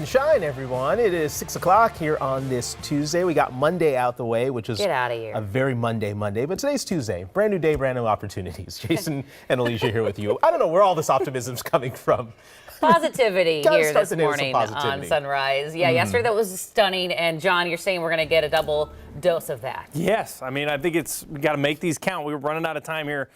and shine, everyone. It is 6 o'clock here on this Tuesday. We got Monday out the way, which is Get out of here. A very Monday, but today's Tuesday. Brand new day, brand new opportunities. Jason and Alicia here with you. I don't know where all this optimism's coming from. Positivity here this the day with some morning positivity. on Sunrise. Yeah, yesterday that was stunning. And John, you're saying we're going to get a double dose of that. Yes, I mean, I think we got to make these count. We were running out of time here.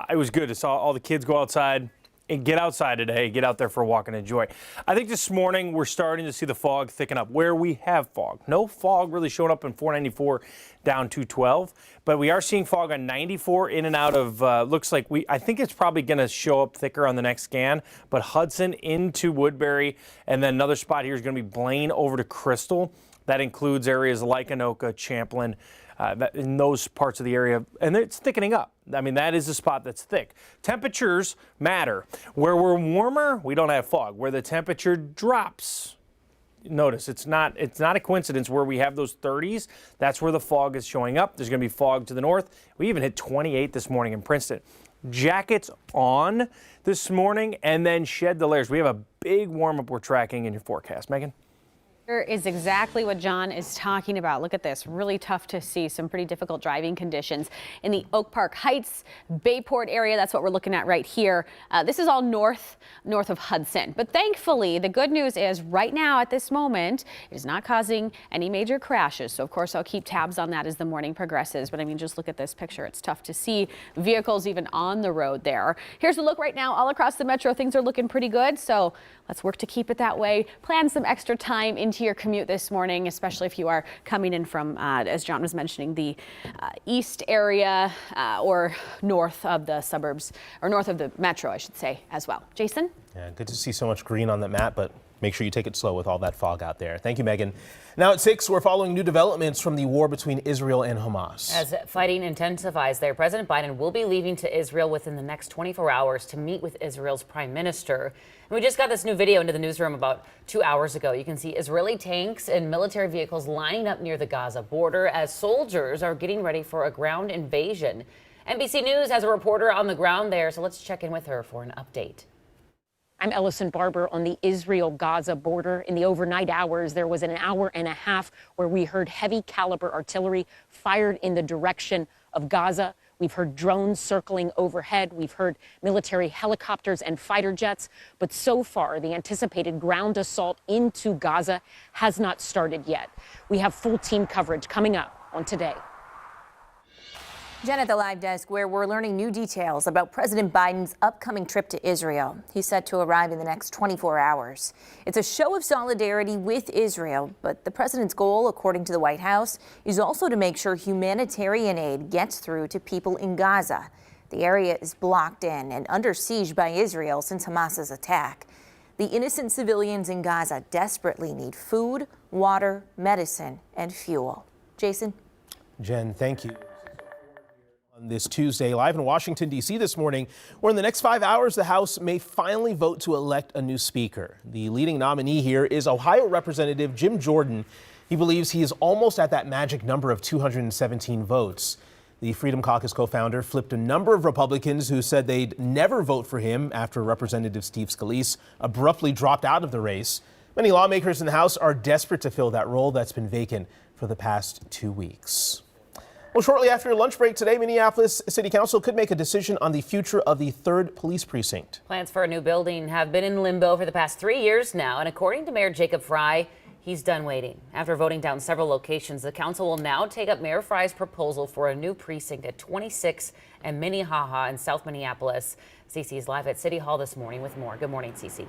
It was good to saw all the kids go outside and get outside today, get out there for a walk and enjoy. I think this morning we're starting to see the fog thicken up where we have fog. No fog really showing up in 494 down 212, but we are seeing fog on 94 in and out of, looks like I think it's probably going to show up thicker on the next scan, but Hudson into Woodbury, and then another spot here is going to be Blaine over to Crystal. That includes areas like Anoka, Champlin, in those parts of the area, and it's thickening up. I mean, that is a spot that's thick. Temperatures matter. Where we're warmer, we don't have fog. Where the temperature drops, notice it's not a coincidence where we have those 30s. That's where the fog is showing up. There's going to be fog to the north. We even hit 28 this morning in Princeton. Jackets on this morning, and then shed the layers. We have a big warm-up we're tracking in your forecast. Megan? Here is exactly what John is talking about. Look at this. Really tough to see. Some pretty difficult driving conditions in the Oak Park Heights, Bayport area. That's what we're looking at right here. This is all north of Hudson. But thankfully, the good news is right now at this moment, it is not causing any major crashes. So, of course, I'll keep tabs on that as the morning progresses. But I mean, just look at this picture. It's tough to see vehicles even on the road there. Here's a look right now all across the metro. Things are looking pretty good. So let's work to keep it that way. Plan some extra time into your commute this morning, especially if you are coming in from, as John was mentioning, the east area or north of the suburbs, or north of the metro, I should say, as well. Jason? Yeah, good to see so much green on that map, but make sure you take it slow with all that fog out there. Thank you, Megan. Now at 6, we're following new developments from the war between Israel and Hamas. As fighting intensifies there, President Biden will be leaving to Israel within the next 24 hours to meet with Israel's prime minister. And we just got this new video into the newsroom about 2 hours ago. You can see Israeli tanks and military vehicles lining up near the Gaza border as soldiers are getting ready for a ground invasion. NBC News has a reporter on the ground there, so let's check in with her for an update. I'm Ellison Barber on the Israel-Gaza border. In the overnight hours, there was an hour and a half where we heard heavy caliber artillery fired in the direction of Gaza. We've heard drones circling overhead. We've heard military helicopters and fighter jets. But so far, the anticipated ground assault into Gaza has not started yet. We have full team coverage coming up on Today. Jen at the live desk, where we're learning new details about President Biden's upcoming trip to Israel. He's set to arrive in the next 24 hours. It's a show of solidarity with Israel, but the president's goal, according to the White House, is also to make sure humanitarian aid gets through to people in Gaza. The area is blocked in and under siege by Israel since Hamas's attack. The innocent civilians in Gaza desperately need food, water, medicine, and fuel. Jason? Jen, thank you. On this Tuesday, live in Washington, D.C. this morning, where in the next 5 hours, the House may finally vote to elect a new speaker. The leading nominee here is Ohio Representative Jim Jordan. He believes he is almost at that magic number of 217 votes. The Freedom Caucus co-founder flipped a number of Republicans who said they'd never vote for him after Representative Steve Scalise abruptly dropped out of the race. Many lawmakers in the House are desperate to fill that role that's been vacant for the past 2 weeks. Well, shortly after your lunch break today, Minneapolis City Council could make a decision on the future of the 3rd Police Precinct. Plans for a new building have been in limbo for the past 3 years now, and according to Mayor Jacob Frey, he's done waiting. After voting down several locations, the council will now take up Mayor Frey's proposal for a new precinct at 26 and Minnehaha in South Minneapolis. Cece is live at City Hall this morning with more. Good morning, Cece.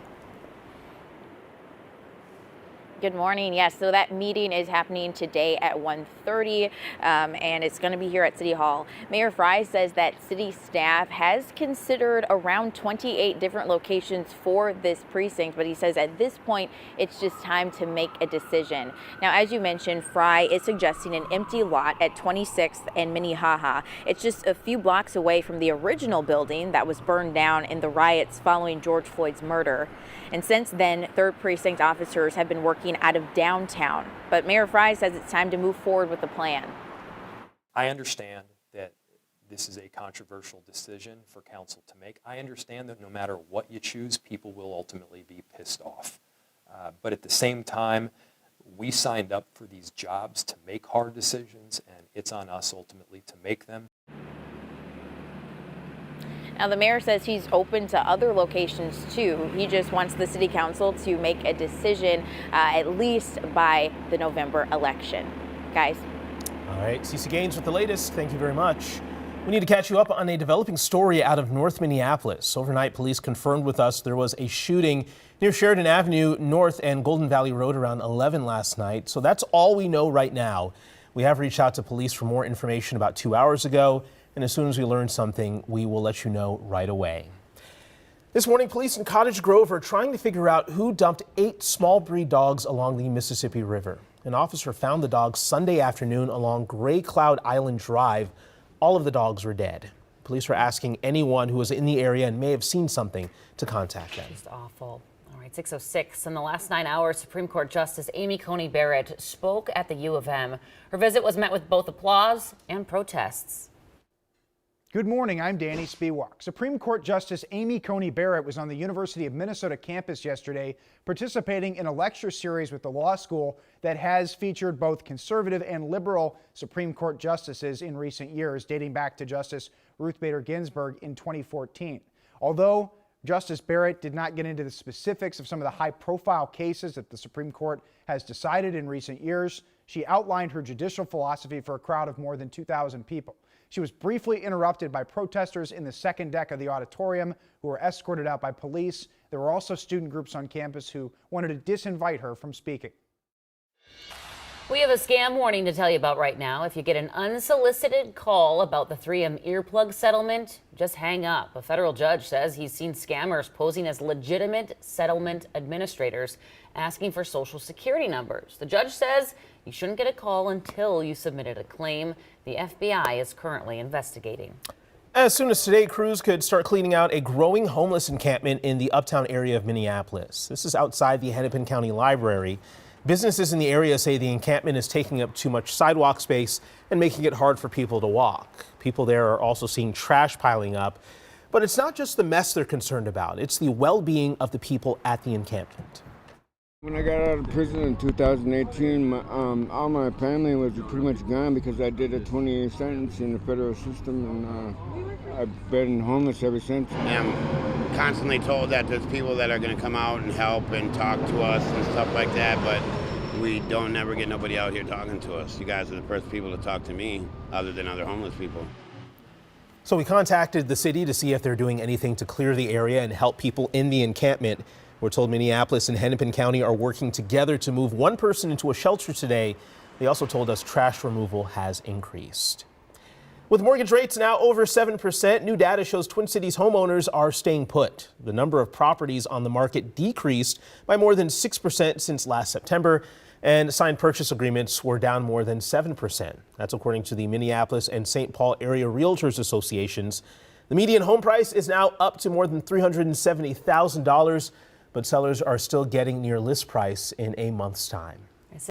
Good morning. Yes, so that meeting is happening today at 1:30, and it's going to be here at City Hall. Mayor Frey says that city staff has considered around 28 different locations for this precinct, but he says at this point, it's just time to make a decision. Now, as you mentioned, Frey is suggesting an empty lot at 26th and Minnehaha. It's just a few blocks away from the original building that was burned down in the riots following George Floyd's murder. And since then, 3rd Precinct officers have been working out of downtown. But Mayor Frey says it's time to move forward with the plan. I understand that this is a controversial decision for council to make. I understand that no matter what you choose, people will ultimately be pissed off. But at the same time, we signed up for these jobs to make hard decisions, and it's on us ultimately to make them. Now, the mayor says he's open to other locations too. He just wants the city council to make a decision at least by the November election. Guys. All right, Cece Gaines with the latest. Thank you very much. We need to catch you up on a developing story out of North Minneapolis. Overnight, police confirmed with us there was a shooting near Sheridan Avenue North and Golden Valley Road around 11 last night. So that's all we know right now. We have reached out to police for more information about 2 hours ago. And as soon as we learn something, we will let you know right away. This morning, police in Cottage Grove are trying to figure out who dumped 8 small breed dogs along the Mississippi River. An officer found the dogs Sunday afternoon along Gray Cloud Island Drive. All of the dogs were dead. Police are asking anyone who was in the area and may have seen something to contact them. Just awful. All right, 6:06. In the last 9 hours, Supreme Court Justice Amy Coney Barrett spoke at the U of M. Her visit was met with both applause and protests. Good morning, I'm Danny Spiewak. Supreme Court Justice Amy Coney Barrett was on the University of Minnesota campus yesterday participating in a lecture series with the law school that has featured both conservative and liberal Supreme Court justices in recent years, dating back to Justice Ruth Bader Ginsburg in 2014. Although Justice Barrett did not get into the specifics of some of the high-profile cases that the Supreme Court has decided in recent years, she outlined her judicial philosophy for a crowd of more than 2,000 people. She was briefly interrupted by protesters in the second deck of the auditorium who were escorted out by police. There were also student groups on campus who wanted to disinvite her from speaking. We have a scam warning to tell you about right now. If you get an unsolicited call about the 3M earplug settlement, just hang up. A federal judge says he's seen scammers posing as legitimate settlement administrators asking for social security numbers. The judge says you shouldn't get a call until you submitted a claim. The FBI is currently investigating. As soon as today, crews could start cleaning out a growing homeless encampment in the uptown area of Minneapolis. This is outside the Hennepin County Library. Businesses in the area say the encampment is taking up too much sidewalk space and making it hard for people to walk. People there are also seeing trash piling up. But it's not just the mess they're concerned about. It's the well-being of the people at the encampment. When I got out of prison in 2018, all my family was pretty much gone because I did a 20-year sentence in the federal system, and I've been homeless ever since. I'm constantly told that there's people that are going to come out and help and talk to us and stuff like that, but we don't never get nobody out here talking to us. You guys are the first people to talk to me, other than other homeless people. So we contacted the city to see if they're doing anything to clear the area and help people in the encampment. We're told Minneapolis and Hennepin County are working together to move one person into a shelter today. They also told us trash removal has increased. With mortgage rates now over 7%, new data shows Twin Cities homeowners are staying put. The number of properties on the market decreased by more than 6% since last September, and signed purchase agreements were down more than 7%. That's according to the Minneapolis and St. Paul Area Realtors Associations. The median home price is now up to more than $370,000. But sellers are still getting near list price in a month's time.